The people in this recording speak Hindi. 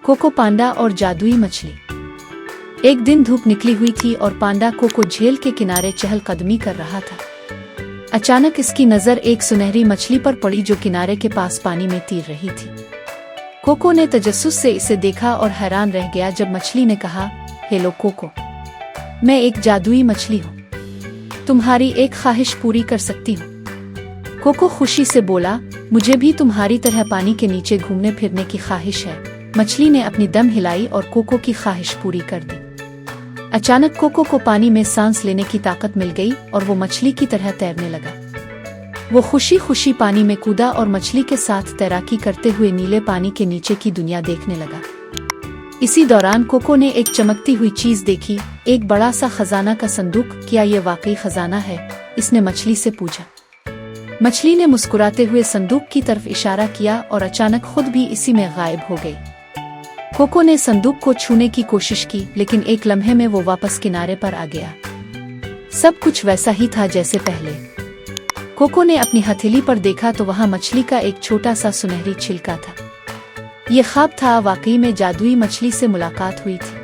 कोको पांडा और जादुई मछली। एक दिन धूप निकली हुई थी और पांडा कोको झील के किनारे चहलकदमी कर रहा था। अचानक इसकी नज़र एक सुनहरी मछली पर पड़ी जो किनारे के पास पानी में तैर रही थी। कोको ने तजस्सुस से इसे देखा और हैरान रह गया जब मछली ने कहा, हेलो कोको, मैं एक जादुई मछली हूँ, तुम्हारी एक ख्वाहिश पूरी कर सकती हूँ। कोको खुशी से बोला, मुझे भी तुम्हारी तरह पानी के नीचे घूमने फिरने की ख्वाहिश है। मछली ने अपनी दम हिलाई और कोको की ख्वाहिश पूरी कर दी। अचानक कोको को पानी में सांस लेने की ताकत मिल गई और वो मछली की तरह तैरने लगा। वो खुशी खुशी पानी में कूदा और मछली के साथ तैराकी करते हुए नीले पानी के नीचे की दुनिया देखने लगा। इसी दौरान कोको ने एक चमकती हुई चीज देखी, एक बड़ा सा खजाना का संदूक। क्या ये वाकई खजाना है? इसने मछली से पूछा। मछली ने मुस्कुराते हुए संदूक की तरफ इशारा किया और अचानक खुद भी इसी में गायब हो गई। कोको ने संदूक को छूने की कोशिश की, लेकिन एक लम्हे में वो वापस किनारे पर आ गया। सब कुछ वैसा ही था जैसे पहले। कोको ने अपनी हथेली पर देखा तो वहां मछली का एक छोटा सा सुनहरी छिलका था। ये ख्वाब था, वाकई में जादुई मछली से मुलाकात हुई थी।